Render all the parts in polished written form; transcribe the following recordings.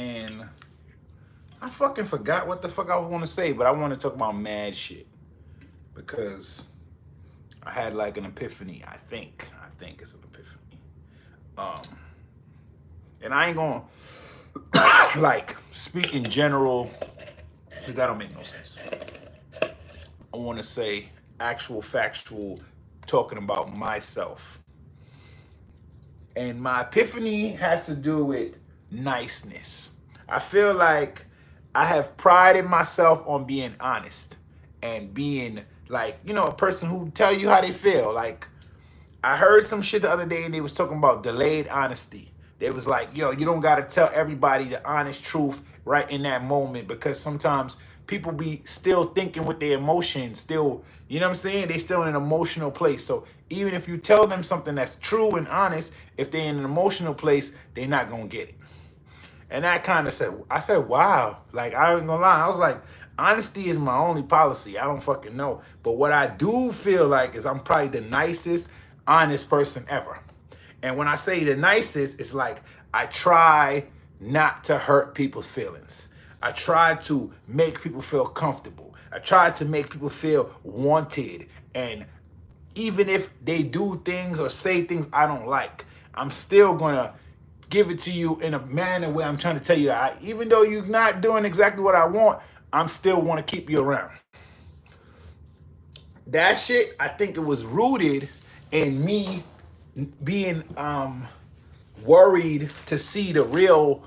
and I fucking forgot what the fuck I was gonna say, but I want to talk about mad shit because I had like an epiphany. I think it's an epiphany. Um, and I ain't gonna like speak in general because that don't make no sense. I want to say actual factual talking about myself. And my epiphany has to do with niceness. I feel like I have prided myself on being honest and being like, a person who tell you how they feel. Like I heard some shit the other day and they was talking about delayed honesty. They was like, yo, you don't gotta tell everybody the honest truth right in that moment because sometimes people be still thinking with their emotions, still, you know what I'm saying? They still in an emotional place. So even if you tell them something that's true and honest, if they're in an emotional place, they're not gonna get it. And that kind of I said, wow. Like, I ain't gonna lie. I was like, honesty is my only policy. I don't fucking know. But what I do feel like is I'm probably the nicest, honest person ever. And when I say the nicest, it's like I try not to hurt people's feelings. I try to make people feel comfortable. I try to make people feel wanted. And even if they do things or say things I don't like, I'm still gonna give it to you in a manner where I'm trying to tell you that even though you're not doing exactly what I want, I'm still want to keep you around. That shit, I think it was rooted in me being worried to see the real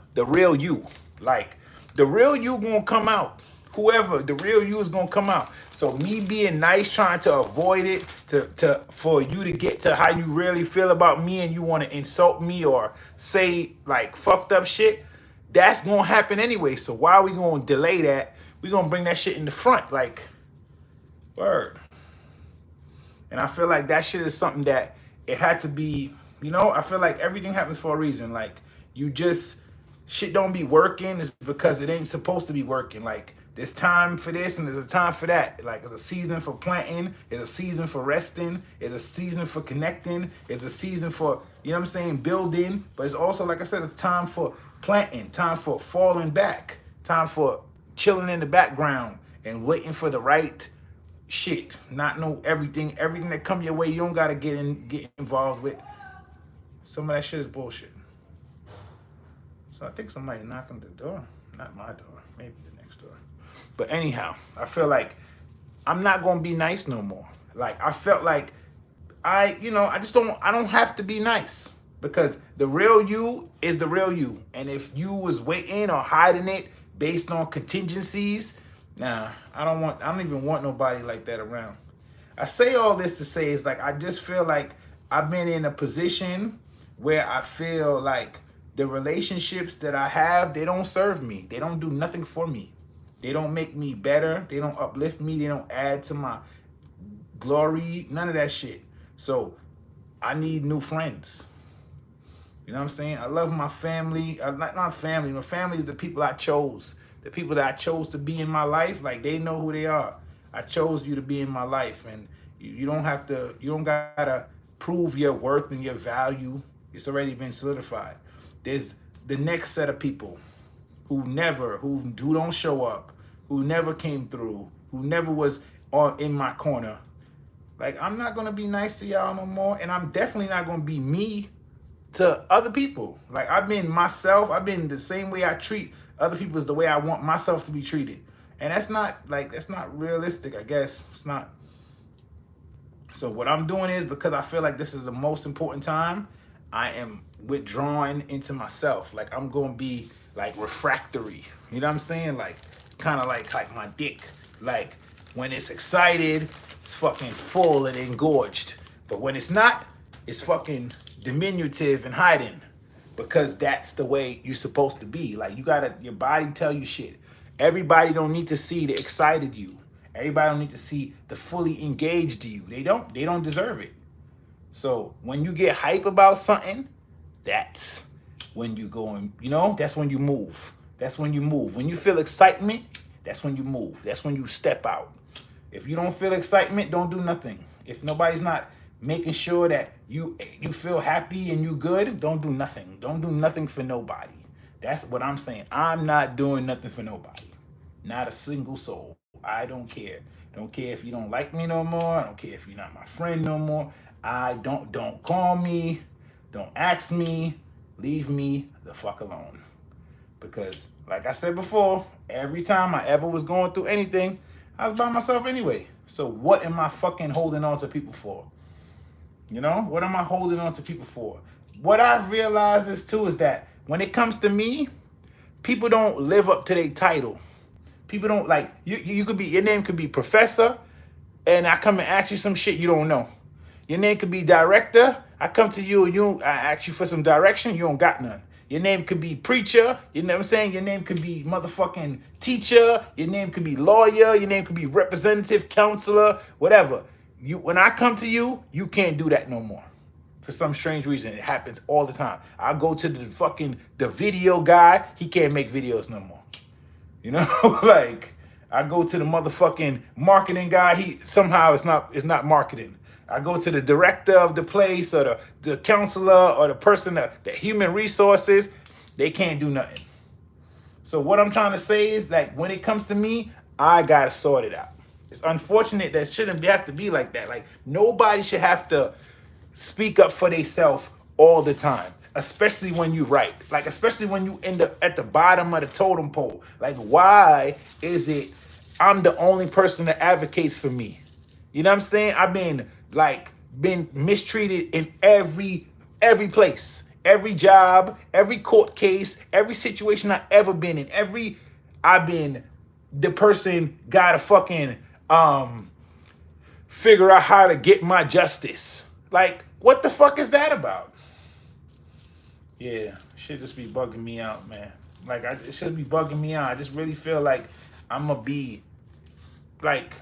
you. Like the real you gonna come out. Whoever the real you is gonna come out. So me being nice, trying to avoid it, for you to get to how you really feel about me, and you want to insult me or say like fucked up shit, that's gonna happen anyway. So why are we gonna delay that? We gonna bring that shit in the front, like word. And I feel like that shit is something that it had to be, I feel like everything happens for a reason. Like you just, shit don't be working is because it ain't supposed to be working. Like there's time for this and there's a time for that. Like there's a season for planting, there's a season for resting, there's a season for connecting, there's a season for, building. But it's also, like I said, it's time for planting, time for falling back, time for chilling in the background and waiting for the right shit. Not know everything that come your way, you don't gotta get involved with. Some of that shit is bullshit. So I think somebody knocking the door. Not my door, maybe the next door. But anyhow, I feel like I'm not gonna be nice no more. Like I felt like I don't have to be nice because the real you is the real you. And if you was waiting or hiding it based on contingencies, nah, I don't even want nobody like that around. I say all this to say is like I just feel like I've been in a position where I feel like the relationships that I have, they don't serve me. They don't do nothing for me. They don't make me better. They don't uplift me. They don't add to my glory. None of that shit. So I need new friends. You know what I'm saying? I love my family. Not family. My family is the people I chose. The people that I chose to be in my life. Like they know who they are. I chose you to be in my life. And you don't gotta prove your worth and your value. It's already been solidified. There's the next set of people who don't show up, who never came through, who never was in my corner. Like I'm not gonna be nice to y'all no more, and I'm definitely not gonna be me to other people. Like I've been myself. I've been the same way I treat other people is the way I want myself to be treated, and that's not realistic. I guess it's not. So what I'm doing is, because I feel like this is the most important time, I am withdrawing into myself. Like I'm gonna be like refractory. You know what I'm saying? Like kind of like my dick. Like when it's excited, it's fucking full and engorged. But when it's not, it's fucking diminutive and hiding. Because that's the way you're supposed to be. Like your body tell you shit. Everybody don't need to see the excited you. Everybody don't need to see the fully engaged you. They don't deserve it. So when you get hype about something, that's when you go and, that's when you move. That's when you move. When you feel excitement, that's when you move. That's when you step out. If you don't feel excitement, don't do nothing. If nobody's not making sure that you feel happy and you good, don't do nothing. Don't do nothing for nobody. That's what I'm saying. I'm not doing nothing for nobody. Not a single soul. I don't care. Don't care if you don't like me no more. I don't care if you're not my friend no more. Don't call me. Don't ask me. Leave me the fuck alone. Because like I said before, every time I ever was going through anything, I was by myself anyway. So what am I fucking holding on to people for? You know, what am I holding on to people for? What I've realized is too is that when it comes to me, people don't live up to their title. People don't like you could be, your name could be professor, and I come and ask you some shit you don't know. Your name could be director. I come to you and I ask you for some direction, you don't got none. Your name could be preacher, you know what I'm saying? Your name could be motherfucking teacher, your name could be lawyer, your name could be representative, counselor, whatever. When I come to you, you can't do that no more. For some strange reason, it happens all the time. I go to the video guy, he can't make videos no more. You know, like I go to the motherfucking marketing guy, he somehow it's not marketing. I go to the director of the place or the counselor or the person the human resources, they can't do nothing. So what I'm trying to say is like when it comes to me, I gotta sort it out. It's unfortunate that shouldn't have to be like that. Like nobody should have to speak up for themselves all the time, especially when you write, like especially when you end up at the bottom of the totem pole. Like why is it I'm the only person that advocates for me? You know what I'm saying? I've been mistreated in every place, every job, every court case, every situation I've ever been in. I've been the person gotta fucking figure out how to get my justice. Like, what the fuck is that about? Yeah, shit just be bugging me out, man. Like, it should be bugging me out. I just really feel like I'm gonna be, like,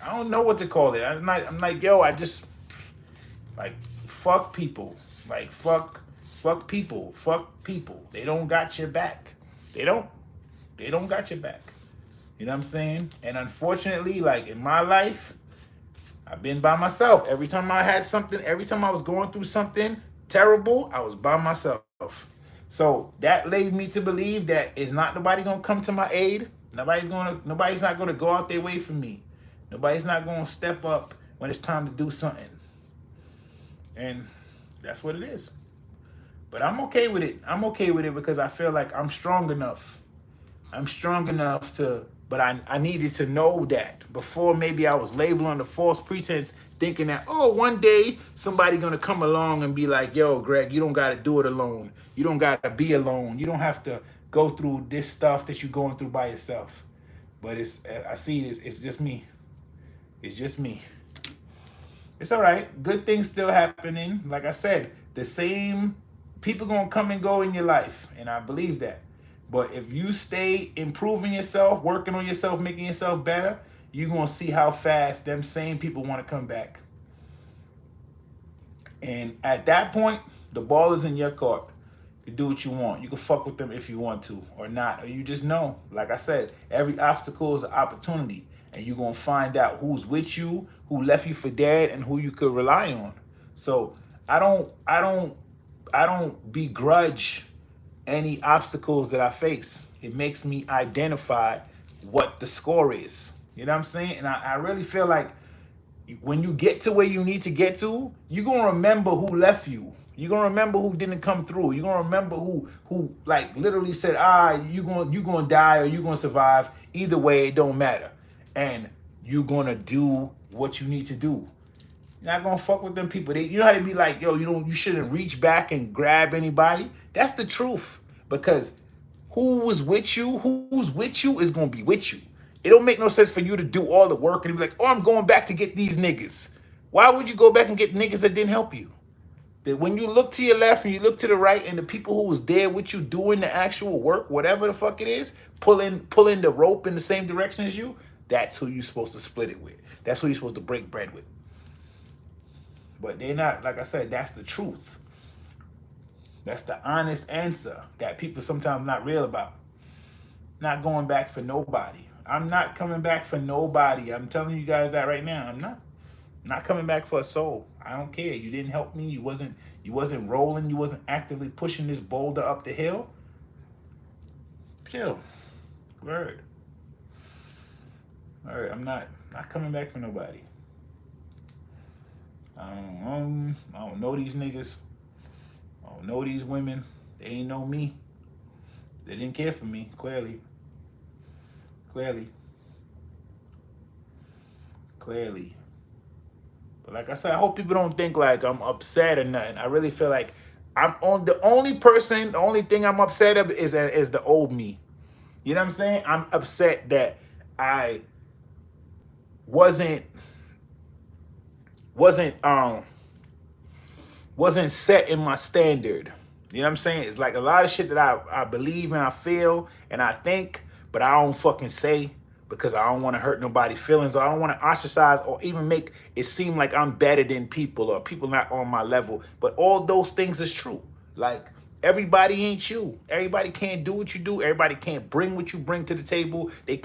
I don't know what to call it. I'm like, yo, I just, like, fuck people. Like, fuck people. Fuck people. They don't got your back. They don't got your back. You know what I'm saying? And unfortunately, like, in my life, I've been by myself. Every time I had something, every time I was going through something terrible, I was by myself. So that led me to believe that it's not nobody gonna come to my aid. Nobody's not gonna go out their way for me. Nobody's not gonna step up when it's time to do something. And that's what it is. But I'm okay with it. I'm okay with it because I feel like I'm strong enough. I'm strong enough to, but I needed to know that before maybe I was labeled under false pretense, thinking that, oh, one day somebody gonna come along and be like, yo, Greg, you don't gotta do it alone. You don't gotta be alone. You don't have to go through this stuff that you're going through by yourself. But I see it's just me. It's just me. It's all right. Good things still happening. Like I said, the same people gonna come and go in your life, and I believe that. But if you stay improving yourself, working on yourself, making yourself better, you're going to see how fast them same people want to come back. And at that point, the ball is in your court. You do what you want. You can fuck with them if you want to or not. Or you just know, like I said, every obstacle is an opportunity. And you're going to find out who's with you, who left you for dead, and who you could rely on. So I don't begrudge any obstacles that I face. It makes me identify what the score is. You know what I'm saying? And I really feel like when you get to where you need to get to, you're going to remember who left you. You're going to remember who didn't come through. You're going to remember who like literally said, you're going to die or you're going to survive. Either way, it don't matter. And you're going to do what you need to do. You're not gonna fuck with them people. You know how they be like, yo, you shouldn't reach back and grab anybody. That's the truth. Because who's with you is gonna be with you. It don't make no sense for you to do all the work and be like, oh, I'm going back to get these niggas. Why would you go back and get niggas that didn't help you? That when you look to your left and you look to the right and the people who was there with you doing the actual work, whatever the fuck it is, pulling the rope in the same direction as you, that's who you're supposed to split it with. That's who you're supposed to break bread with. But they're not, like I said, that's the truth. That's the honest answer that people sometimes not real about. Not going back for nobody. I'm not coming back for nobody. I'm telling you guys that right now. I'm not coming back for a soul. I don't care. You didn't help me. You wasn't rolling. You wasn't actively pushing this boulder up the hill. Chill. Word. All right, I'm not coming back for nobody. I don't know these niggas. I don't know these women. They ain't know me. They didn't care for me, clearly. Clearly. Clearly. But like I said, I hope people don't think like I'm upset or nothing. I really feel like I'm on the only thing I'm upset of is the old me. You know what I'm saying? I'm upset that I wasn't wasn't wasn't set in my standard. You know what I'm saying? It's like a lot of shit that I believe and I feel and I think, but I don't fucking say because I don't want to hurt nobody's feelings, or I don't want to ostracize or even make it seem like I'm better than people or people not on my level. But all those things is true. Like, everybody ain't you. Everybody can't do what you do. Everybody can't bring what you bring to the table. They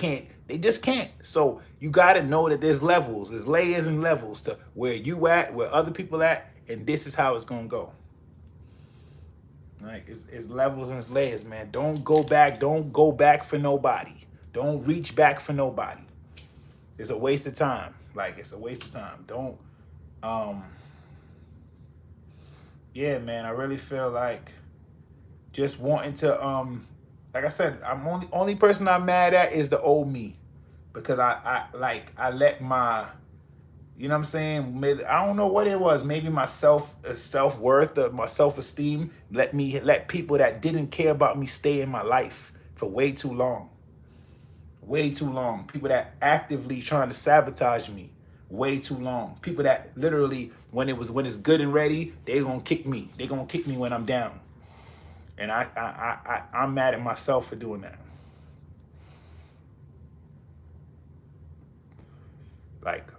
just can't. So you got to know that there's levels, there's layers and levels to where you at, where other people at, and this is how it's going to go. Like, it's levels and it's layers, man. Don't go back. Don't go back for nobody. Don't reach back for nobody. It's a waste of time. Like, it's a waste of time. Don't, yeah, man, I really feel like just wanting to, like I said, I'm only person I'm mad at is the old me, because I let my, you know what I'm saying? I don't know what it was. Maybe my self-worth or my self-esteem let people that didn't care about me stay in my life for way too long. Way too long. People that actively trying to sabotage me. Way too long. People that literally, when it's good and ready, they gonna kick me. They gonna kick me when I'm down. And I'm mad at myself for doing that. Like,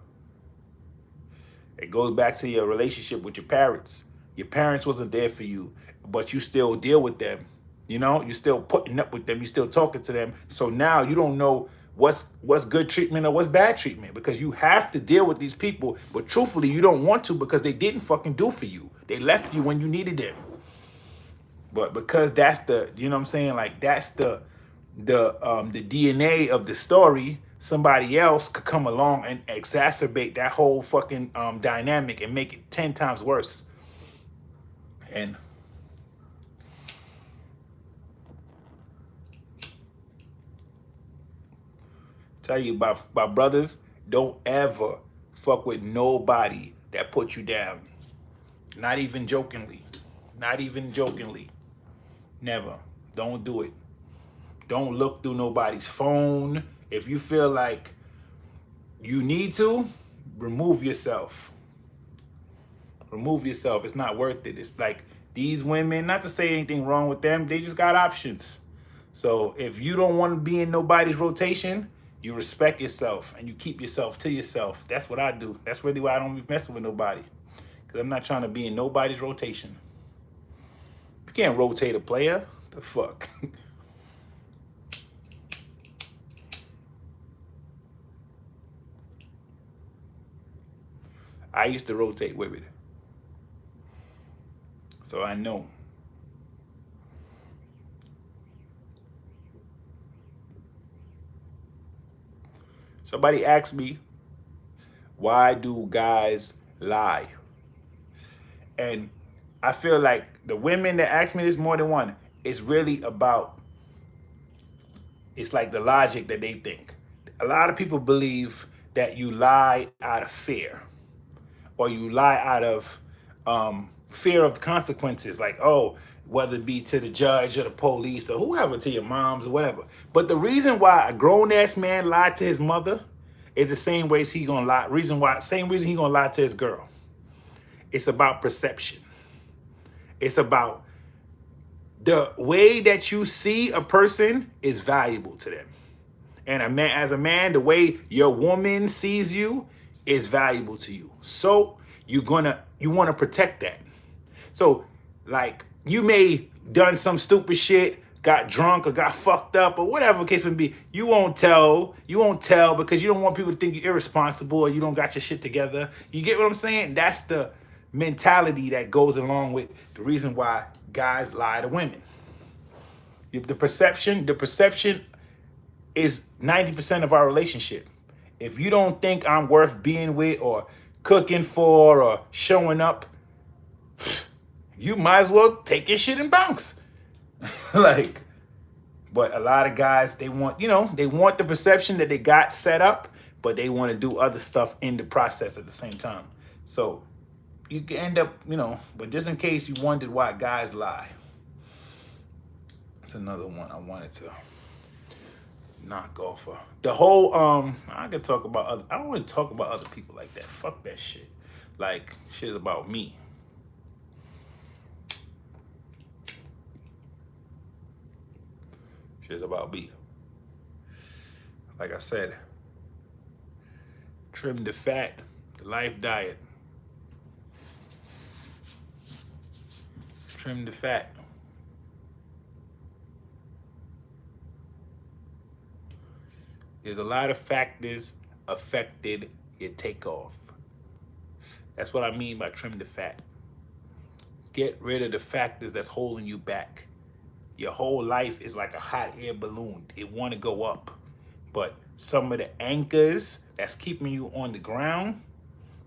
it goes back to your relationship with your parents. Your parents wasn't there for you, but you still deal with them. You know, you still putting up with them. You still talking to them. So now you don't know what's good treatment or what's bad treatment, because you have to deal with these people. But truthfully, you don't want to, because they didn't fucking do for you. They left you when you needed them. But because that's the, you know what I'm saying? Like, that's the DNA of the story. Somebody else could come along and exacerbate that whole fucking dynamic and make it 10 times worse. And tell you about my brothers, don't ever fuck with nobody that put you down. Not even jokingly. Not even jokingly. Never. Don't do it. Don't look through nobody's phone. If you feel like you need to, remove yourself. Remove yourself. It's not worth it. It's like these women, not to say anything wrong with them, they just got options. So if you don't want to be in nobody's rotation, you respect yourself and you keep yourself to yourself. That's what I do. That's really why I don't be messing with nobody, because I'm not trying to be in nobody's rotation. You can't rotate a player. The fuck? I used to rotate with it, so I know. Somebody asked me, why do guys lie? And I feel like the women that ask me this more than one, it's really about, it's like the logic that they think. A lot of people believe that you lie out of fear, or you lie out of fear of the consequences, like, oh, whether it be to the judge or the police or whoever, to your moms or whatever. But the reason why a grown-ass man lied to his mother is the same way he gonna lie. Same reason he gonna lie to his girl. It's about perception. It's about the way that you see a person is valuable to them. And as a man, the way your woman sees you is valuable to you. So you want to protect that. So, like, you may done some stupid shit, got drunk or got fucked up or whatever the case may be. You won't tell because you don't want people to think you're irresponsible or you don't got your shit together. You get what I'm saying? That's the mentality that goes along with the reason why guys lie to women. The perception is 90% of our relationship. If you don't think I'm worth being with or cooking for or showing up, you might as well take your shit and bounce. Like, but a lot of guys, they want, they want the perception that they got set up, but they want to do other stuff in the process at the same time. So you can end up, but just in case you wondered why guys lie, it's another one I wanted to knock off. The whole, I can talk about other, I don't want to talk about other people like that. Fuck that shit. Like, shit is about me. Shit is about me. Like I said, trim the fat, the life diet. Trim the fat. There's a lot of factors affected your takeoff. That's what I mean by trim the fat. Get rid of the factors that's holding you back. Your whole life is like a hot air balloon. It want to go up. But some of the anchors that's keeping you on the ground,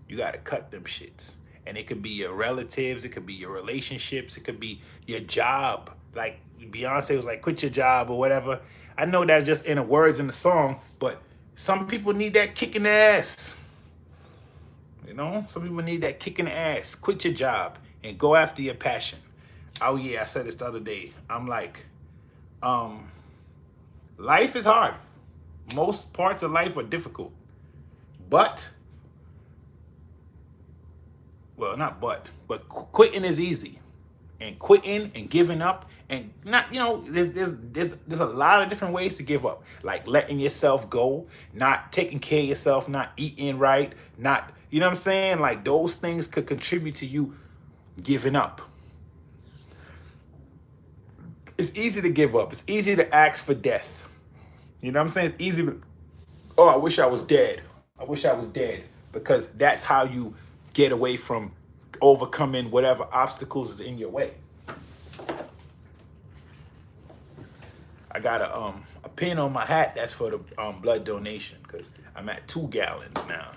you got to cut them shits. And it could be your relatives. It could be your relationships. It could be your job. Like Beyonce was like, quit your job or whatever. I know that's just in the words in the song, but some people need that kick in the ass. Some people need that kick in the ass. Quit your job and go after your passion. Oh yeah, I said this the other day. I'm like, life is hard. Most parts of life are difficult. But, well, not but quitting is easy. And quitting and giving up and not, there's a lot of different ways to give up. Like letting yourself go, not taking care of yourself, not eating right, not, you know what I'm saying? Like those things could contribute to you giving up. It's easy to give up. It's easy to ask for death. You know what I'm saying? It's easy to, oh, I wish I was dead. I wish I was dead. Because that's how you get away from overcoming whatever obstacles is in your way. I got a pin on my hat that's for the blood donation because I'm at 2 gallons now,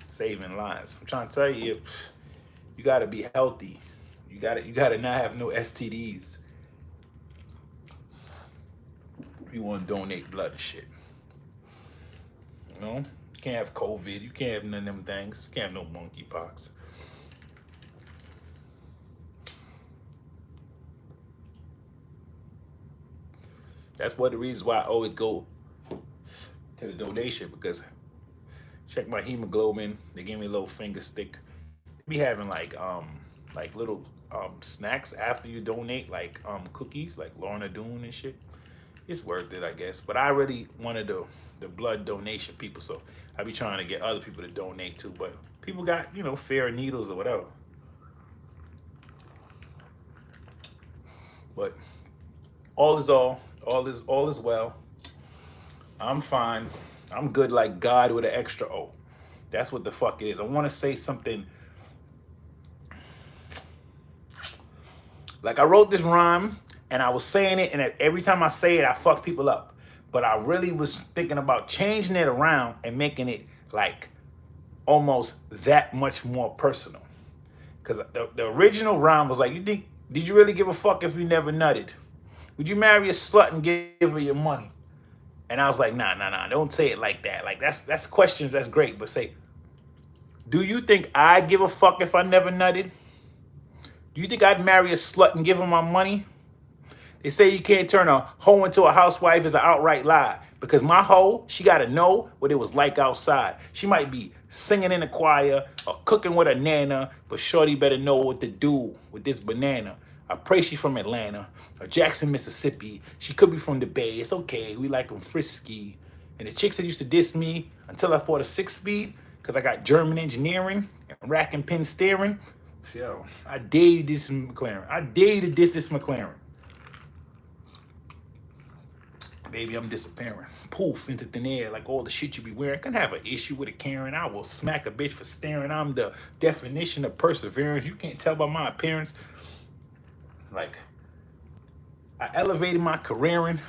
saving lives. I'm trying to tell you, you gotta be healthy. You gotta not have no STDs. If you want to donate blood and shit, you can't have COVID. You can't have none of them things. You can't have no monkeypox. That's one of the reasons why I always go to the donation, because check my hemoglobin. They give me a little finger stick. They be having like little snacks after you donate, like cookies, like Lorna Doone and shit. It's worth it, I guess. But I really wanted the blood donation people, so I be trying to get other people to donate too. But people got, fair needles or whatever. But all is well. I'm fine. I'm good like God with an extra O. That's what the fuck it is. I want to say something. Like I wrote this rhyme and I was saying it, and every time I say it, I fuck people up. But I really was thinking about changing it around and making it like almost that much more personal. Because the original rhyme was like, did you really give a fuck if you never nutted? Would you marry a slut and give her your money? And I was like, nah, don't say it like that. Like that's questions, that's great. But say, do you think I'd give a fuck if I never nutted? Do you think I'd marry a slut and give her my money? They say you can't turn a hoe into a housewife is an outright lie. Because my hoe, she got to know what it was like outside. She might be singing in the choir or cooking with a nana, but shorty better know what to do with this banana. I pray she's from Atlanta or Jackson, Mississippi. She could be from the Bay. It's okay. We like them frisky. And the chicks that used to diss me until I bought a 6-speed because I got German engineering and rack and pin steering. So I dare you to diss McLaren. I dare you to diss this McLaren. Baby, I'm disappearing. Poof, into thin air, like all the shit you be wearing. Can have an issue with a Karen. I will smack a bitch for staring. I'm the definition of perseverance. You can't tell by my appearance. Like, I elevated my careering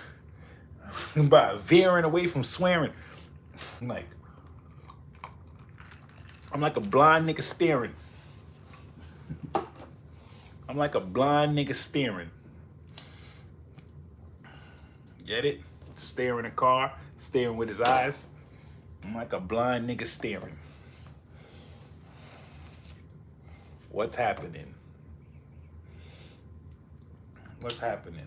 by veering away from swearing. Like, I'm like a blind nigga staring. I'm like a blind nigga staring. Get it? Staring in a car, staring with his eyes. I'm like a blind nigga staring. What's happening? What's happening?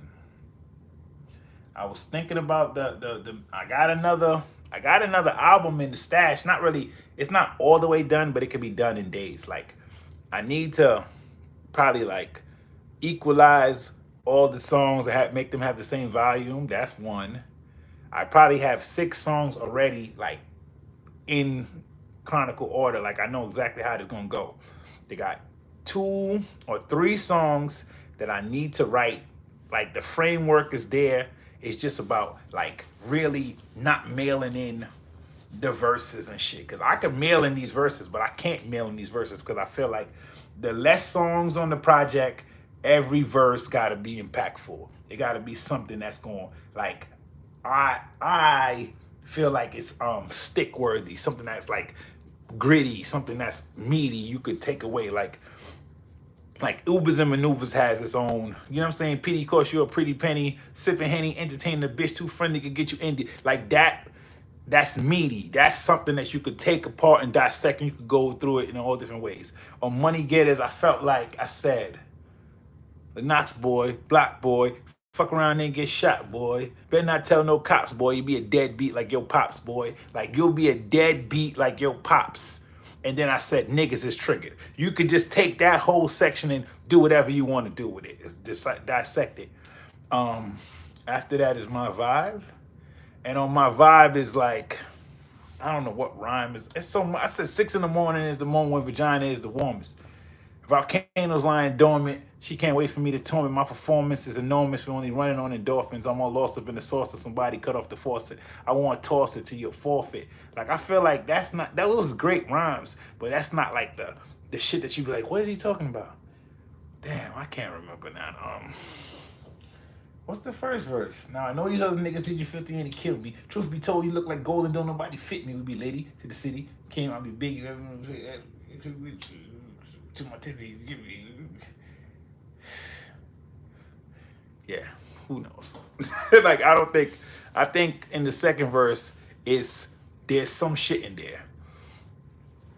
I was thinking about the I got another album in the stash. Not really, it's not all the way done, but it can be done in days. Like, I need to probably like equalize all the songs that make them have the same volume. That's one. I probably have 6 songs already, like in chronicle order. Like, I know exactly how it's gonna go. They got 2 or 3 songs that I need to write. Like, the framework is there. It's just about like really not mailing in the verses and shit. Cause I can mail in these verses, but I can't mail in these verses because I feel like the less songs on the project, every verse gotta be impactful. It gotta be something that's going, like, I feel like it's stick worthy, something that's like gritty, something that's meaty. You could take away like Ubers and Maneuvers has its own, you know what I'm saying? Pity cost you a pretty penny, sipping Henny, entertaining a bitch too friendly could get you ended. Like that, that's meaty. That's something that you could take apart and dissect, and you could go through it in all different ways. On Money Getters, I felt like I said, the Knox boy, block boy, fuck around and get shot, boy. Better not tell no cops, boy. You be a deadbeat like your pops, boy. Like, you'll be a deadbeat like your pops. And then I said, niggas is triggered. You could just take that whole section and do whatever you want to do with it. Just dissect it. After that is My Vibe. And on My Vibe is like, I don't know what rhyme is. It's so much. I said 6 in the morning is the moment when vagina is the warmest. Volcanoes lying dormant. She can't wait for me to torment. My performance is enormous. We're only running on endorphins. I'm all lost up in the sauce of somebody cut off the faucet. I want to toss it to your forfeit. Like, I feel like that's not, that was great rhymes, but that's not like the shit that you be like, what is he talking about? Damn, I can't remember now. What's the first verse? Now, I know these other niggas did you 50 and it killed me. Truth be told, you look like gold and don't nobody fit me. We be lady to the city. Came, I be big. To my titties. Yeah, who knows? Like, I think in the second verse there's some shit in there.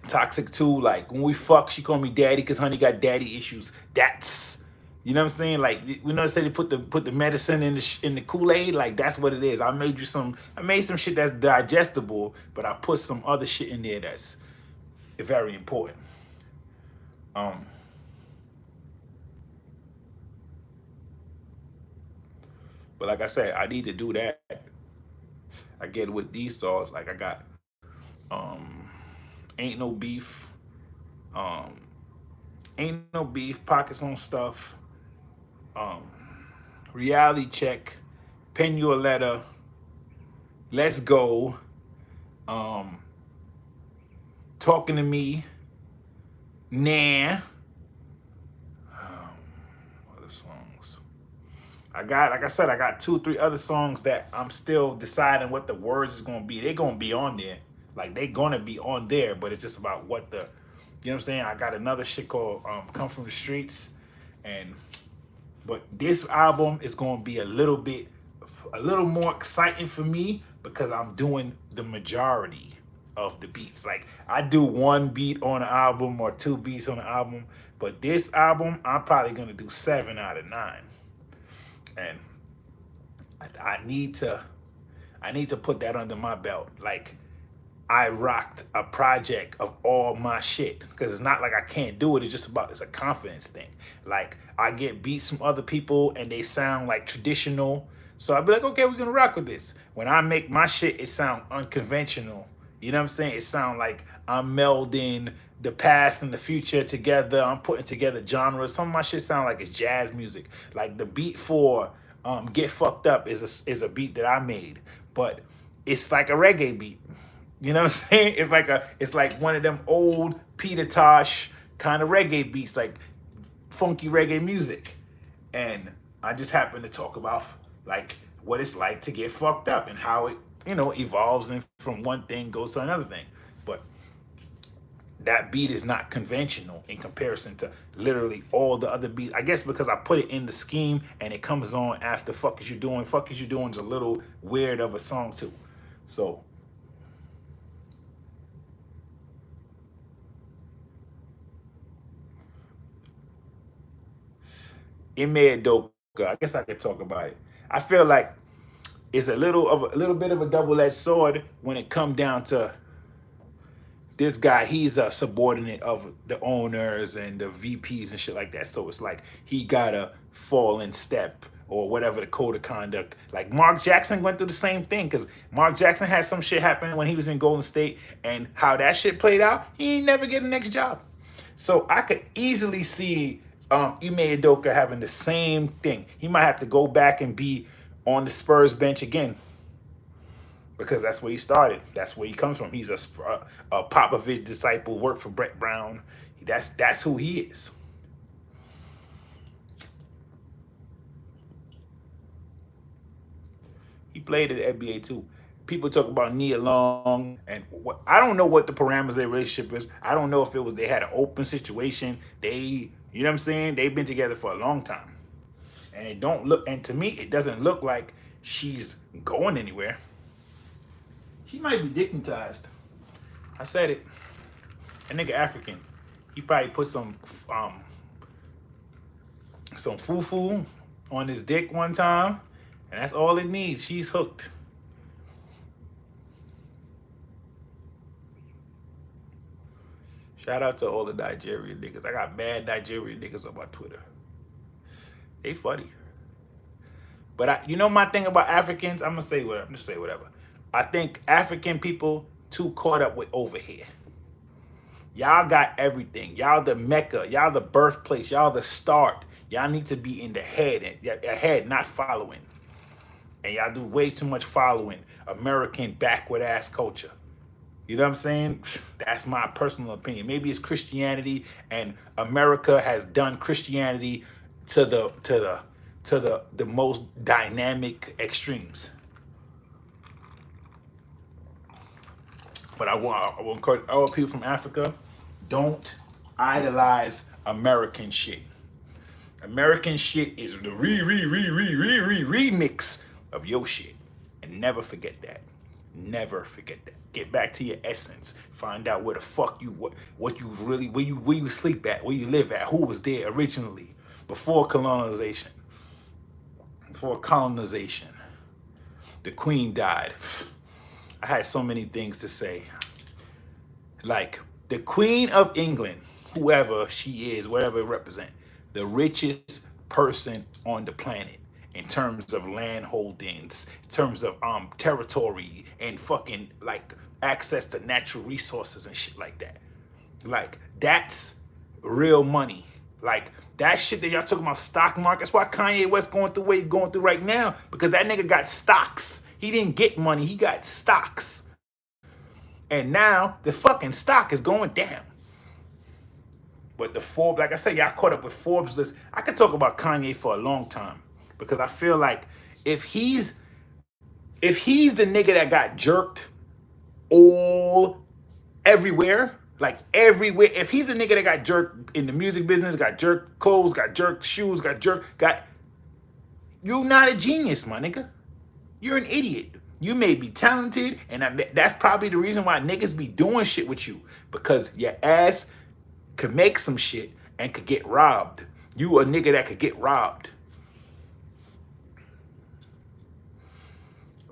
Toxic too, like, when we fuck, she call me daddy because honey got daddy issues. That's, you know what I'm saying? Like, we know they say they put the medicine in the Kool-Aid. Like, that's what it is. I made some shit that's digestible, but I put some other shit in there that's very important. But like I said, I need to do that. I get with these songs. Like, I got Ain't No Beef, Ain't No Beef, Pockets on Stuff, Reality Check, Pen You a Letter, Let's Go, Talking to Me, Nah. Other songs. I got, like I said, I got 2, 3 other songs that I'm still deciding what the words is gonna be. They're gonna be on there. Like, they're gonna be on there, but it's just about what the, you know what I'm saying? I got another shit called Come From the Streets. But this album is gonna be a little more exciting for me because I'm doing the majority of the beats. Like, I do 1 beat on an album or 2 beats on an album, but this album, I'm probably gonna do 7 out of 9. And I need to put that under my belt. Like, I rocked a project of all my shit, because it's not like I can't do it. It's just about, it's a confidence thing. Like, I get beats from other people and they sound like traditional, so I'd be like, okay, we're gonna rock with this. When I make my shit, it sound unconventional. You know what I'm saying? It sound like I'm melding the past and the future together. I'm putting together genres. Some of my shit sound like it's jazz music. Like, the beat for Get Fucked Up is a beat that I made, but it's like a reggae beat. You know what I'm saying? It's like one of them old Peter Tosh kind of reggae beats, like funky reggae music. And I just happen to talk about like what it's like to get fucked up and how it, evolves and from one thing goes to another thing. But that beat is not conventional in comparison to literally all the other beats. I guess because I put it in the scheme and it comes on after Fuck Is You Doing. Fuck Is You Doing is a little weird of a song too. So Doka, I guess I could talk about it. I feel like it's a little bit of a double-edged sword when it come down to this guy. He's a subordinate of the owners and the VPs and shit like that. So it's like he gotta fall in step or whatever the code of conduct. Like Mark Jackson went through the same thing because Mark Jackson had some shit happen when he was in Golden State, and how that shit played out, he ain't never get a next job. So I could easily see Ime Udoka having the same thing. He might have to go back and be on the Spurs bench again because that's where he started. That's where he comes from. He's a Popovich disciple, worked for Brett Brown. That's who he is. He played at the NBA too. People talk about Nia Long, and I don't know what the parameters of their relationship is. I don't know if it was they had an open situation. You know what I'm saying? They've been together for a long time, and it don't look. And to me, it doesn't look like she's going anywhere. She might be dignitized. I said it. That nigga African. He probably put some foo-foo on his dick one time, and that's all it needs. She's hooked. Shout out to all the Nigerian niggas. I got bad Nigerian niggas on my Twitter. They funny. But my thing about Africans, I'm gonna say whatever. Just say whatever. I think African people too caught up with over here. Y'all got everything. Y'all the Mecca. Y'all the birthplace. Y'all the start. Y'all need to be in the head, not following. And y'all do way too much following American backward ass culture. You know what I'm saying? That's my personal opinion. Maybe it's Christianity, and America has done Christianity to the most dynamic extremes. But I want to encourage all people from Africa, don't idolize American shit. American shit is the remix of your shit. And never forget that. Never forget that. Get back to your essence. Find out where the fuck what you really, where you sleep at, where you live at, who was there originally, before colonization. Before colonization. The Queen died. I had so many things to say. Like the Queen of England, whoever she is, whatever it represents, the richest person on the planet in terms of land holdings, in terms of territory and fucking like access to natural resources and shit like that. Like that's real money. Like that shit that y'all talking about stock markets. Why Kanye West going through what he's going through right now? Because that nigga got stocks. He didn't get money. He got stocks. And now the fucking stock is going down. But the Forbes, like I said, y'all caught up with Forbes list. I could talk about Kanye for a long time because I feel like if he's the nigga that got jerked everywhere, like everywhere, if he's the nigga that got jerked in the music business, got jerked clothes, got jerked shoes, you're not a genius, my nigga. You're an idiot. You may be talented, and that's probably the reason why niggas be doing shit with you, because your ass could make some shit and could get robbed. You a nigga that could get robbed.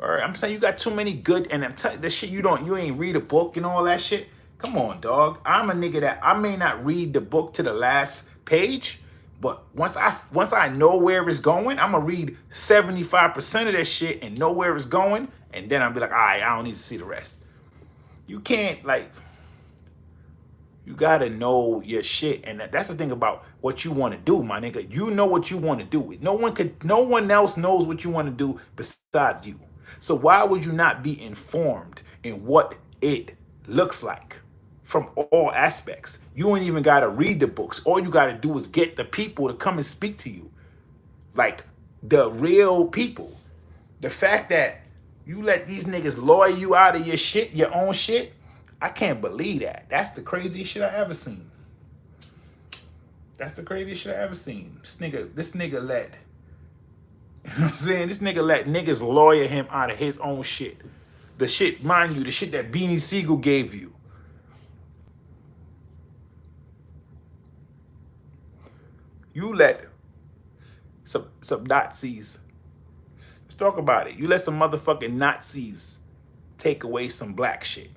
All right, I'm saying you got too many good, and I'm telling you, this shit you ain't read a book and all that shit. Come on, dog. I'm a nigga that I may not read the book to the last page, but once I know where it's going, I'm gonna read 75% of that shit and know where it's going, and then I'll be like, all right, I don't need to see the rest. You can't like. You gotta know your shit, and that's the thing about what you want to do, my nigga. You know what you want to do. No one else knows what you want to do besides you. So why would you not be informed in what it looks like from all aspects? You ain't even gotta read the books. All you gotta do is get the people to come and speak to you, like the real people. The fact that you let these niggas lawyer you out of your shit, your own shit, I can't believe that. That's the craziest shit I ever seen. That's the craziest shit I ever seen. This nigga let, you know what I'm saying? This nigga let niggas lawyer him out of his own shit. The shit, mind you, the shit that Beanie Siegel gave you. You let some Nazis. Let's talk about it. You let some motherfucking Nazis take away some black shit.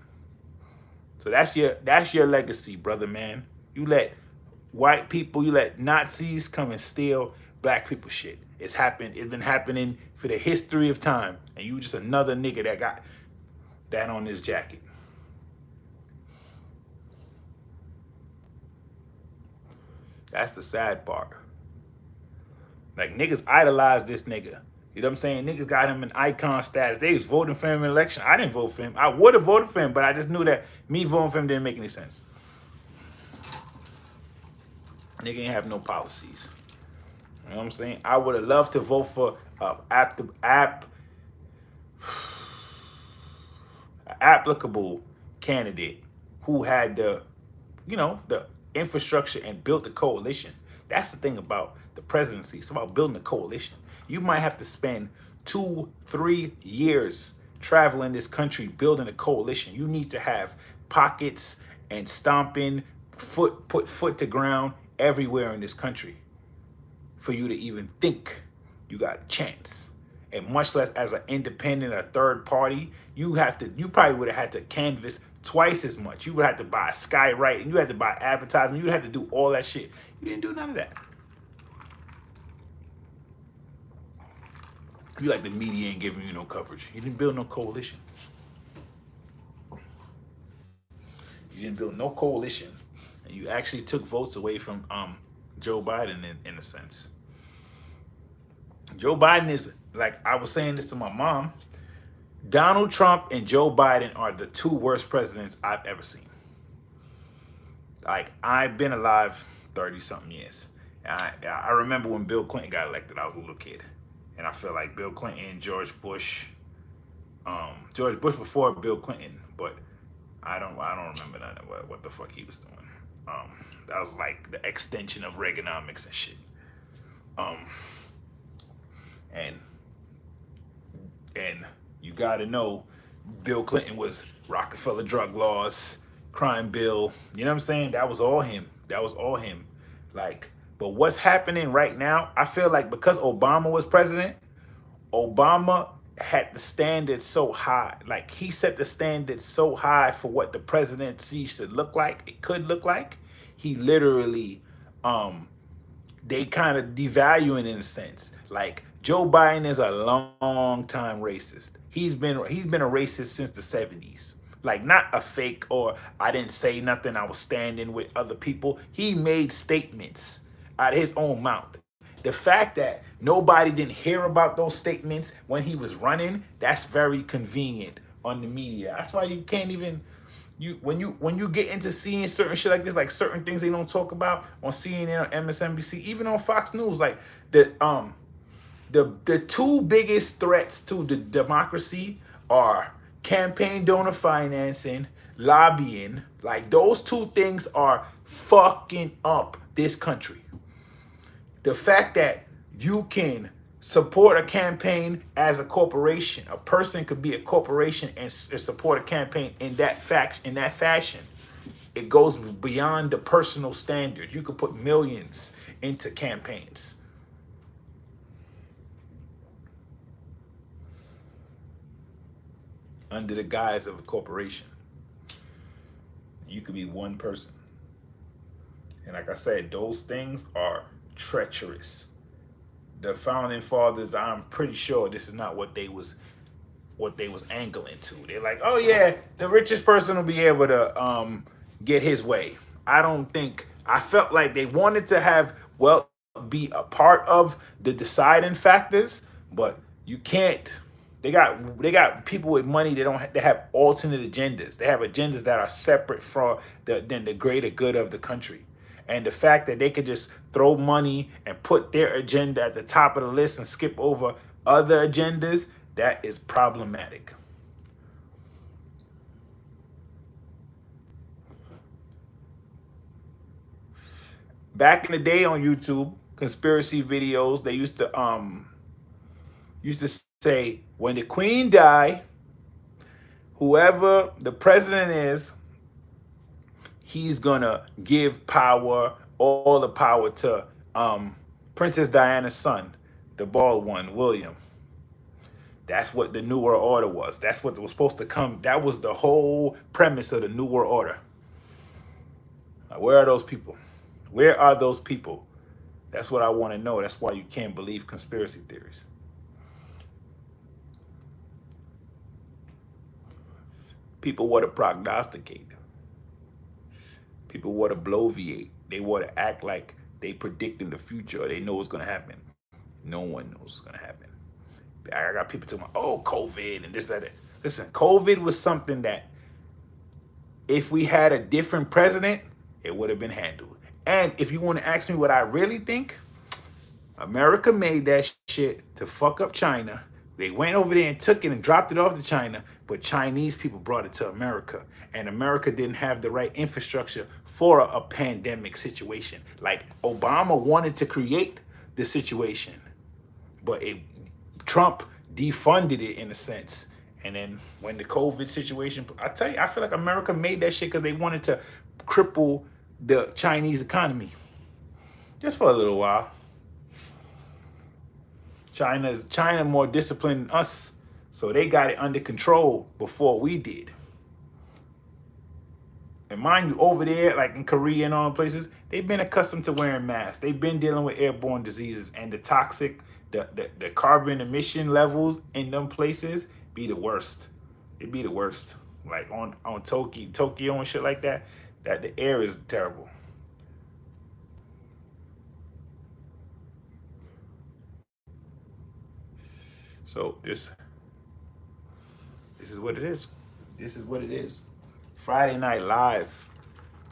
So that's your legacy, brother, man. You let white people, you let Nazis come and steal black people shit. It's happened. It's been happening for the history of time. And you just another nigga that got that on his jacket. That's the sad part. Like, niggas idolize this nigga. You know what I'm saying? Niggas got him in icon status. They was voting for him in election. I didn't vote for him. I would have voted for him, but I just knew that me voting for him didn't make any sense. Nigga ain't have no policies. You know what I'm saying? I would have loved to vote for applicable candidate who had the infrastructure and built a coalition. That's the thing about the presidency. It's about building a coalition. You might have to spend 2-3 years traveling this country building a coalition. You need to have pockets and stomping, put foot to ground everywhere in this country for you to even think you got a chance. And much less as an independent or third party, you probably would have had to canvass twice as much. You would have to buy a skywrite, and you had to buy advertising. You would have to do all that shit. You didn't do none of that. You like the media ain't giving you no coverage. You didn't build no coalition. You didn't build no coalition. And you actually took votes away from Joe Biden in a sense. Joe Biden is, like I was saying this to my mom, Donald Trump and Joe Biden are the two worst presidents I've ever seen. Like, I've been alive 30-something years. And I remember when Bill Clinton got elected. I was a little kid. And I feel like Bill Clinton and George Bush before Bill Clinton, but I don't remember none of what the fuck he was doing. That was like the extension of Reaganomics and shit. And you gotta know, Bill Clinton was Rockefeller drug laws, crime bill. You know what I'm saying? That was all him. Like, but what's happening right now, I feel like because Obama was president, Obama had the standard so high. Like, he set the standard so high for what the presidency should look like, it could look like. He literally, they kind of devaluing in a sense. Like, Joe Biden is a long time racist. He's been a racist since the 70s. Like, not a fake or I didn't say nothing, I was standing with other people. He made statements out of his own mouth. The fact that nobody didn't hear about those statements when he was running, that's very convenient on the media. That's why you can't even, when you get into seeing certain shit like this, like certain things they don't talk about on CNN or MSNBC, even on Fox News, like the two biggest threats to the democracy are campaign donor financing, lobbying. Like, those two things are fucking up this country. The fact that you can support a campaign as a corporation, a person could be a corporation and support a campaign in that fashion. It goes beyond the personal standard. You could put millions into campaigns. Under the guise of a corporation. You could be one person. And like I said, those things are treacherous. The founding fathers, I'm pretty sure this is not what they was angling to. They're like, oh yeah, the richest person will be able to get his way. I don't think, I felt like they wanted to have wealth be a part of the deciding factors, but you can't. They got people with money. They have alternate agendas. They have agendas that are separate from than the greater good of the country. And the fact that they could just throw money and put their agenda at the top of the list and skip over other agendas, that is problematic. Back in the day on YouTube, conspiracy videos, they used to say when the queen die, whoever the president is, he's gonna give power, all the power to Princess Diana's son, the bald one, William. That's what the New World Order was. That's what was supposed to come. That was the whole premise of the New World Order. Now, where are those people? Where are those people? That's what I want to know. That's why you can't believe conspiracy theories. People want to prognosticate. People want to bloviate. They want to act like they predicting the future or they know what's going to happen. No one knows what's going to happen. I got people talking about, oh, COVID and this, that. Listen, COVID was something that if we had a different president, it would have been handled. And if you want to ask me what I really think, America made that shit to fuck up China. They went over there and took it and dropped it off to China, but Chinese people brought it to America. And America didn't have the right infrastructure for a pandemic situation. Like Obama wanted to create the situation, but Trump defunded it in a sense. And then when the COVID situation, I tell you, I feel like America made that shit because they wanted to cripple the Chinese economy just for a little while. China more disciplined than us, so they got it under control before we did. And mind you, over there, like in Korea and all places, they've been accustomed to wearing masks. They've been dealing with airborne diseases and the toxic, the carbon emission levels in them places be the worst. It be the worst. Like on Tokyo and shit like that, that the air is terrible. So this is what it is. This is what it is. Friday Night Live.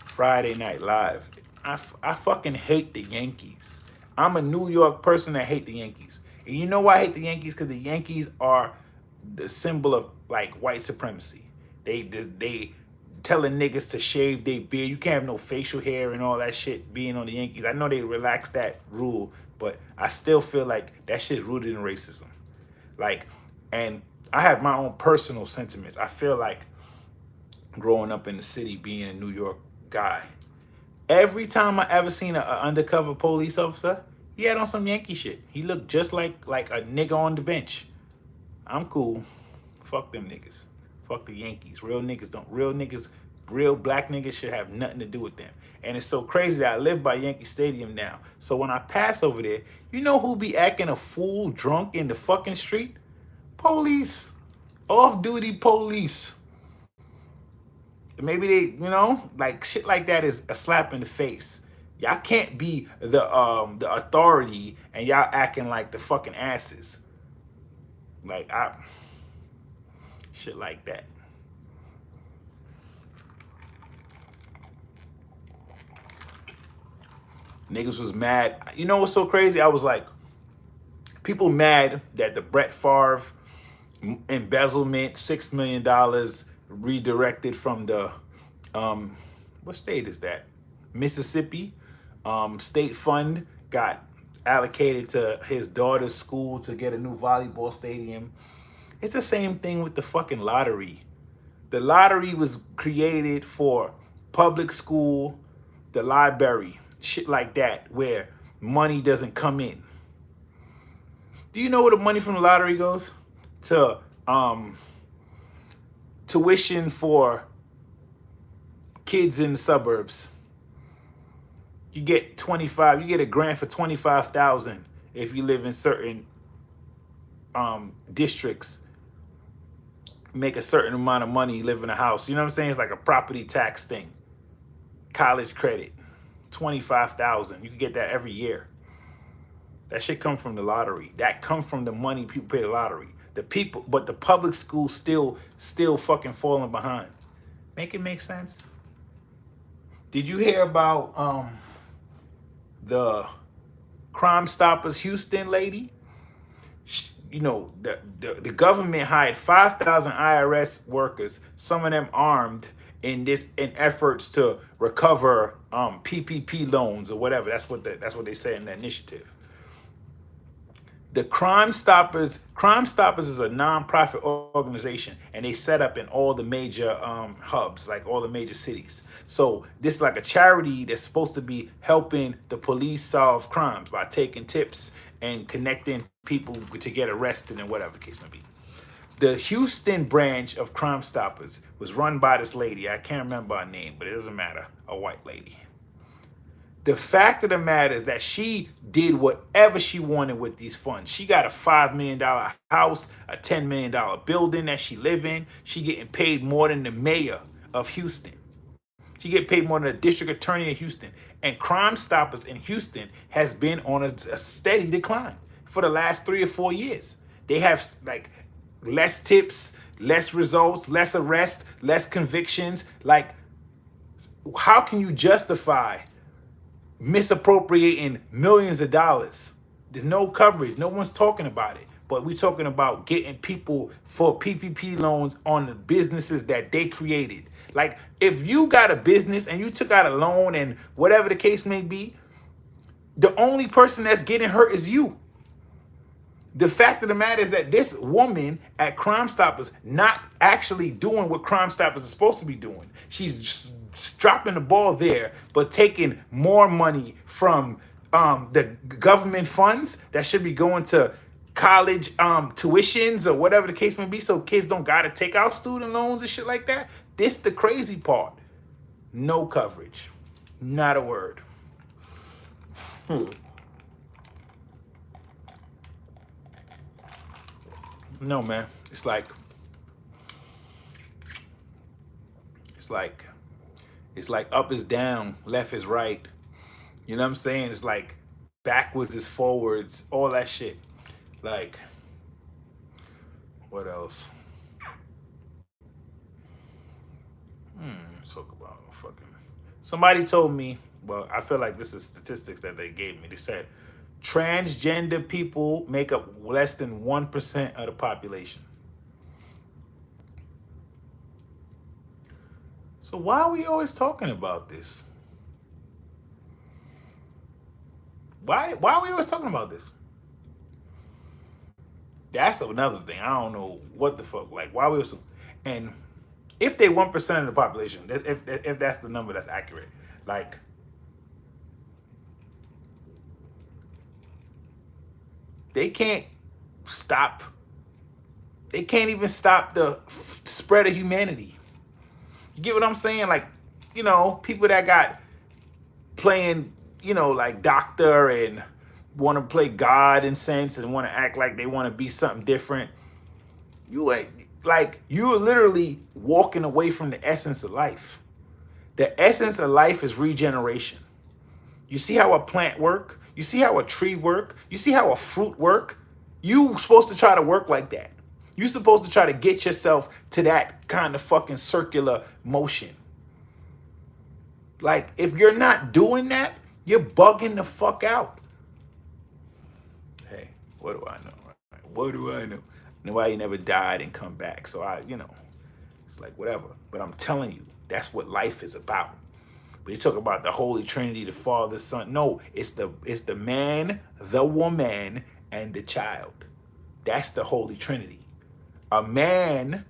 Friday Night Live. I fucking hate the Yankees. I'm a New York person that hate the Yankees. And you know why I hate the Yankees? Because the Yankees are the symbol of like white supremacy. They telling niggas to shave their beard. You can't have no facial hair and all that shit being on the Yankees. I know they relaxed that rule, but I still feel like that shit rooted in racism. Like, and I have my own personal sentiments. I feel like growing up in the city, being a New York guy, every time I ever seen an undercover police officer, he had on some Yankee shit. He looked just like a nigga on the bench. I'm cool. Fuck them niggas. Fuck the Yankees. Real niggas don't. Real black niggas should have nothing to do with them. And it's so crazy that I live by Yankee Stadium now. So when I pass over there, you know who be acting a fool drunk in the fucking street? Police. Off-duty police. Maybe they, like shit like that is a slap in the face. Y'all can't be the authority and y'all acting like the fucking asses. Like shit like that. Niggas was mad. You know what's so crazy? I was like, people mad that the Brett Favre embezzlement, $6 million redirected from the, what state is that? Mississippi. State fund got allocated to his daughter's school to get a new volleyball stadium. It's the same thing with the fucking lottery. The lottery was created for public school, the library, shit like that, where money doesn't come in. Do you know where the money from the lottery goes? To tuition for kids in the suburbs. You get a grant for 25,000 if you live in certain districts. Make a certain amount of money, live in a house. You know what I'm saying? It's like a property tax thing. college credit, 25,000. You can get that every year. That shit come from the lottery. That come from the money people pay the lottery. The people, but the public schools still fucking falling behind. Make it make sense? Did you hear about the Crime Stoppers Houston lady? You know, the government hired 5,000 IRS workers, some of them armed, in efforts to recover PPP loans or whatever. That's what they say in the initiative. The Crime Stoppers is a non-profit organization, and they set up in all the major hubs, like all the major cities. So this is like a charity that's supposed to be helping the police solve crimes by taking tips and connecting people to get arrested and whatever the case may be. The Houston branch of Crime Stoppers was run by this lady. I can't remember her name, but it doesn't matter. A white lady. The fact of the matter is that she did whatever she wanted with these funds. She got a $5 million house, a $10 million building that she live in. She getting paid more than the mayor of Houston. She get paid more than the district attorney of Houston. And Crime Stoppers in Houston has been on a steady decline for the last 3 or 4 years. They have like less tips, less results, less arrests, less convictions. Like, how can you justify misappropriating millions of dollars? There's no coverage. No one's talking about it. But we're talking about getting people for PPP loans on the businesses that they created. Like, if you got a business and you took out a loan and whatever the case may be, the only person that's getting hurt is you. The fact of the matter is that this woman at Crime Stoppers not actually doing what Crime Stoppers is supposed to be doing. She's just dropping the ball there, but taking more money from the government funds that should be going to college tuitions or whatever the case may be, so kids don't gotta take out student loans and shit like that. This the crazy part. No coverage. Not a word. No, man. It's like up is down, left is right. You know what I'm saying? It's like backwards is forwards, all that shit. Like, what else? Let's talk about fucking. Somebody told me, well, I feel like this is statistics that they gave me. They said transgender people make up less than 1% of the population. So why are we always talking about this? Why are we always talking about this? That's another thing. I don't know what the fuck. Like, why we always, and if they 1% of the population, if that's the number that's accurate, like, they can't even stop the spread of humanity. You get what I'm saying? Like, you know, people that got playing, you know, like doctor and want to play God in sense and want to act like they want to be something different. You're literally walking away from the essence of life. The essence of life is regeneration. You see how a plant work? You see how a tree work? You see how a fruit work? You supposed to try to work like that. You're supposed to try to get yourself to that kind of fucking circular motion. Like, if you're not doing that, you're bugging the fuck out. Hey, what do I know? What do I know? Nobody never died and come back. So it's like whatever. But I'm telling you, that's what life is about. But you talk about the Holy Trinity, the Father, Son. No, it's the man, the woman, and the child. That's the Holy Trinity. A man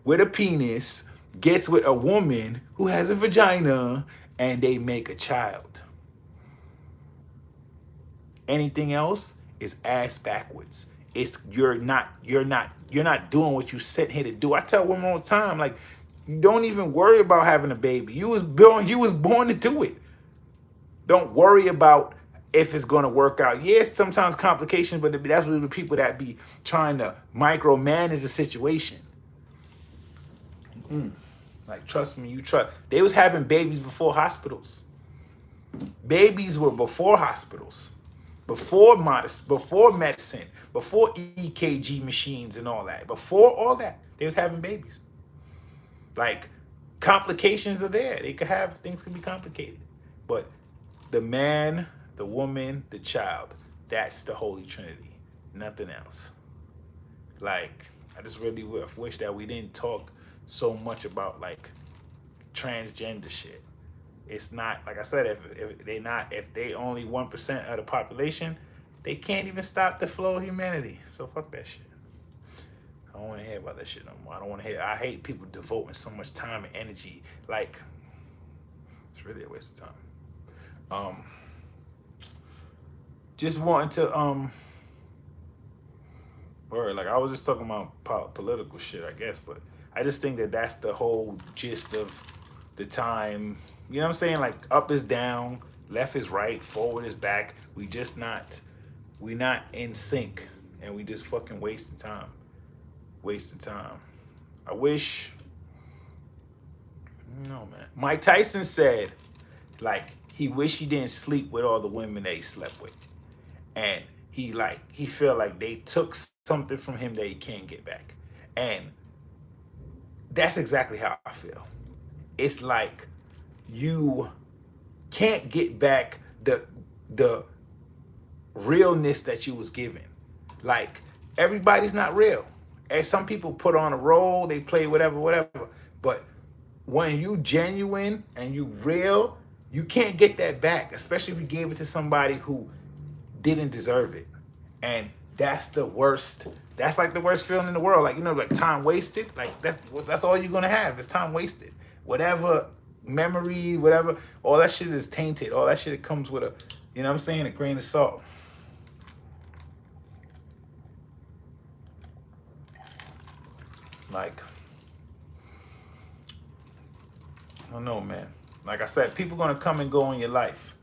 with a penis gets with a woman who has a vagina, and they make a child. Anything else is ass backwards. You're not doing what you sent here to do. I tell women all the time, like, don't even worry about having a baby. You was born to do it. Don't worry about if it's gonna work out. Yes, sometimes complications, but that's what the people that be trying to micromanage the situation. Like, trust me, you trust. They was having babies before hospitals. Babies were before hospitals, before medicine, before EKG machines and all that. Before all that, they was having babies. Like, complications are there. They could have things can be complicated, but the man, the woman, the child, that's the Holy Trinity. Nothing else. Like, I just really wish that we didn't talk so much about like transgender shit. It's not like I said. If they only 1% of the population, they can't even stop the flow of humanity. So fuck that shit. I don't want to hear about that shit no more. I don't want to hear. I hate people devoting so much time and energy. Like, it's really a waste of time. Just wanting to word, like I was just talking about political shit, I guess, but I just think that that's the whole gist of the time. You know what I'm saying? Like, up is down, left is right, forward is back. We not in sync, and we just fucking wasting time. Wasting time. I wish. No, man. Mike Tyson said, like, he wished he didn't sleep with all the women that he slept with, and he felt like they took something from him that he can't get back, and that's exactly how I feel. It's like you can't get back the realness that you was given. Like, everybody's not real. And some people put on a role, they play whatever. But when you genuine and you real, you can't get that back, especially if you gave it to somebody who didn't deserve it. And that's the worst. That's like the worst feeling in the world. Like, like time wasted. Like, that's all you're gonna have is time wasted. Whatever memory, whatever, all that shit is tainted. All that shit comes with a, you know what I'm saying, a grain of salt. Like, I don't know, man. Like I said, people gonna come and go in your life,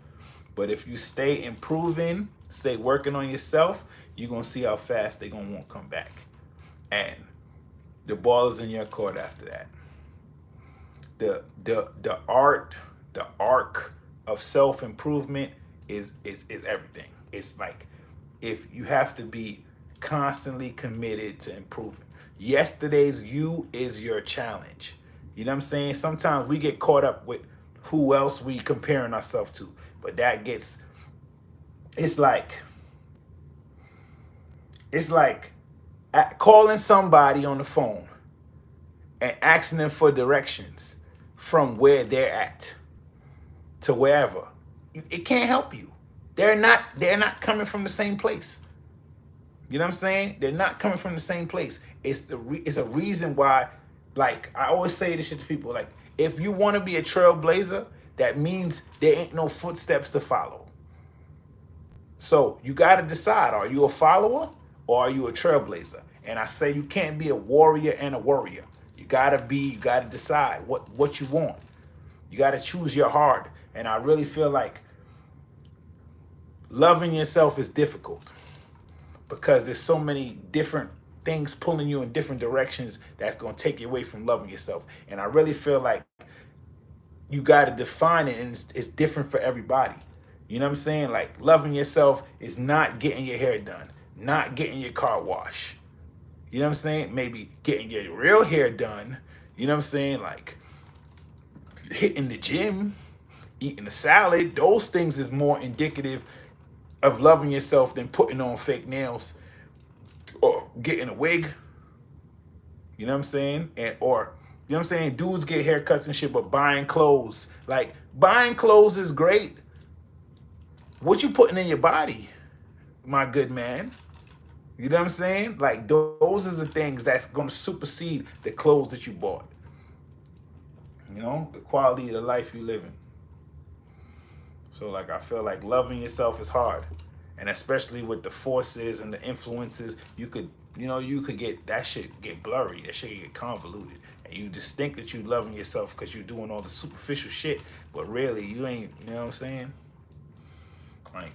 but if you stay improving, stay working on yourself, you're gonna see how fast they gonna want to come back, and the ball is in your court after that. The arc of self improvement is everything. It's like, if you have to be constantly committed to improving. Yesterday's you is your challenge. You know what I'm saying? Sometimes we get caught up with who else we comparing ourselves to, but it's like calling somebody on the phone and asking them for directions from where they're at to wherever. It can't help you. They're not coming from the same place. You know what I'm saying? They're not coming from the same place. It's a reason why, like, I always say this shit to people, like, if you want to be a trailblazer, that means there ain't no footsteps to follow. So you got to decide, are you a follower or are you a trailblazer? And I say you can't be a warrior and a worrier. You got to decide what you want. You got to choose your heart. And I really feel like loving yourself is difficult because there's so many different things pulling you in different directions that's going to take you away from loving yourself. And I really feel like you got to define it, and it's different for everybody. You know what I'm saying? Like, loving yourself is not getting your hair done, not getting your car washed. You know what I'm saying? Maybe getting your real hair done. You know what I'm saying? Like, hitting the gym, eating a salad. Those things is more indicative of loving yourself than putting on fake nails or getting a wig. You know what I'm saying? Or, you know what I'm saying? Dudes get haircuts and shit, but buying clothes. Like, buying clothes is great. What you putting in your body, my good man? You know what I'm saying? Like, those are the things that's going to supersede the clothes that you bought. You know, the quality of the life you live in. So, like, I feel like loving yourself is hard. And especially with the forces and the influences, you could get that shit get blurry. That shit get convoluted. And you just think that you loving yourself because you're doing all the superficial shit. But really, you ain't, you know what I'm saying? Like,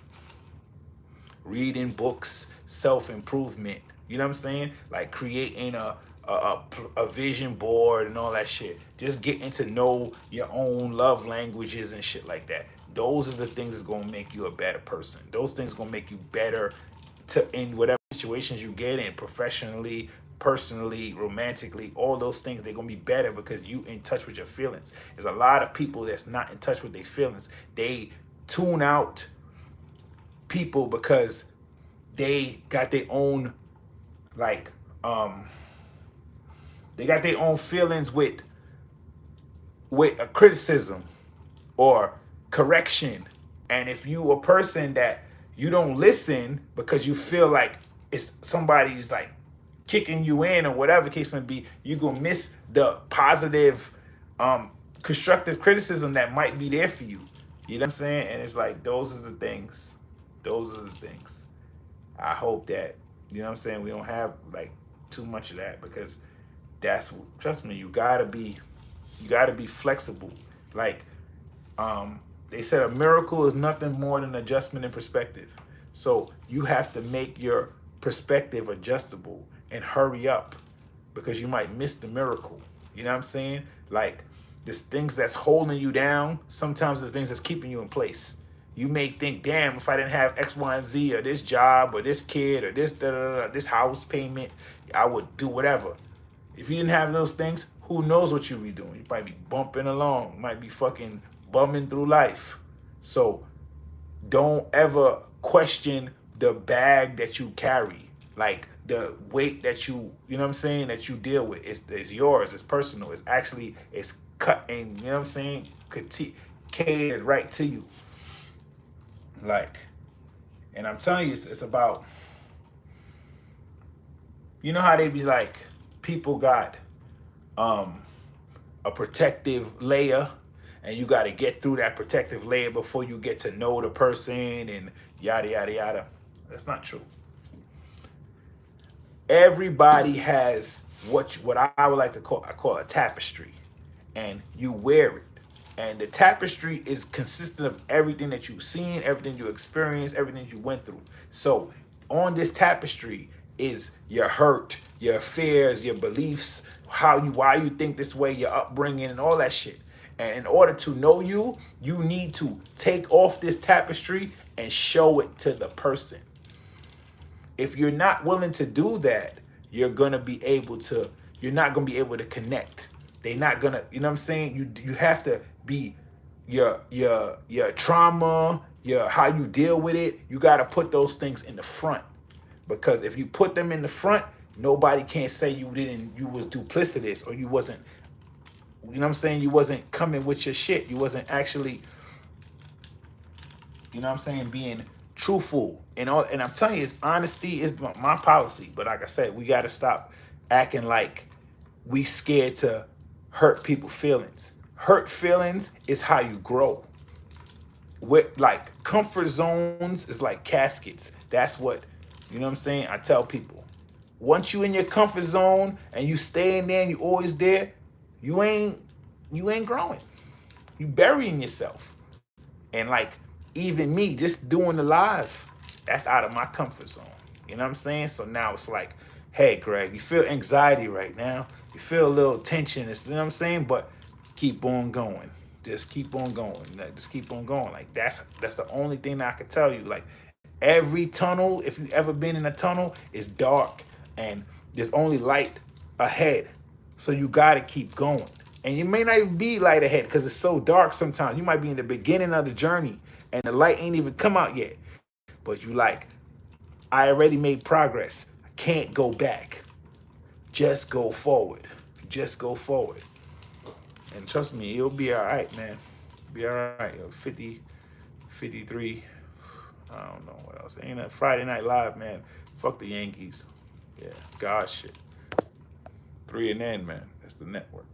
reading books, self-improvement. You know what I'm saying? Like, creating a a vision board and all that shit. Just getting to know your own love languages and shit like that. Those are the things that's gonna make you a better person. Those things gonna make you better to in whatever situations you get in, professionally, personally, romantically. All those things, they're gonna be better because you in touch with your feelings. There's a lot of people that's not in touch with their feelings. They tune out people because they got their own, like, they got their own feelings with a criticism or correction. And if you a person that you don't listen because you feel like it's somebody's like kicking you in or whatever the case may be, you gonna miss the positive, constructive criticism that might be there for you. You know what I'm saying? And it's like, those are the things. Those are the things. I hope that, you know what I'm saying, we don't have like too much of that, because that's, trust me, you gotta be flexible. Like, they said a miracle is nothing more than adjustment in perspective. So you have to make your perspective adjustable and hurry up, because you might miss the miracle. You know what I'm saying? Like, there's things that's holding you down. Sometimes there's things that's keeping you in place. You may think, damn, if I didn't have X, Y, and Z, or this job, or this kid, or this this house payment, I would do whatever. If you didn't have those things, who knows what you'd be doing? You might be bumping along. You might be fucking bumming through life. So don't ever question the bag that you carry. Like, the weight that you know what I'm saying, that you deal with. It's yours. It's personal. It's actually, it's cut and, you know what I'm saying, catered right to you. Like, and I'm telling you, it's about, you know how they be like, people got a protective layer, and you got to get through that protective layer before you get to know the person and yada yada yada. That's not true. Everybody has what I would like to call, I call a tapestry, and you wear it. And the tapestry is consistent of everything that you've seen, everything you experienced, everything you went through. So on this tapestry is your hurt, your fears, your beliefs, why you think this way, your upbringing, and all that shit. And in order to know you, you need to take off this tapestry and show it to the person. If you're not willing to do that, you're not gonna be able to connect. They're not gonna, you know what I'm saying? You have to be your trauma, how you deal with it. You gotta put those things in the front. Because if you put them in the front, nobody can say you was duplicitous, or you wasn't, you know what I'm saying, you wasn't coming with your shit. You wasn't actually, you know what I'm saying, being truthful and all. And I'm telling you, honesty is my policy. But like I said, we got to stop acting like we scared to hurt people's feelings. Hurt feelings is how you grow. With like comfort zones is like caskets. That's what, you know what I'm saying, I tell people. Once you in your comfort zone and you stay in there and you always there, you ain't growing. You burying yourself. And like, even me just doing the live, that's out of my comfort zone. You know what I'm saying? So now it's like, hey, Greg, you feel anxiety right now. You feel a little tension. You know what I'm saying? But keep on going. Just keep on going. Like, just keep on going. Like, that's the only thing that I can tell you. Like, every tunnel, if you've ever been in a tunnel, is dark and there's only light ahead. So you got to keep going. And you may not even be light ahead because it's so dark sometimes. You might be in the beginning of the journey and the light ain't even come out yet. But you like, I already made progress. I can't go back. Just go forward. Just go forward. And trust me, it'll be all right, man. Be all right. 50, 53. I don't know what else. Ain't a Friday Night Live, man. Fuck the Yankees. Yeah, God shit. 3 and N, man. That's the network.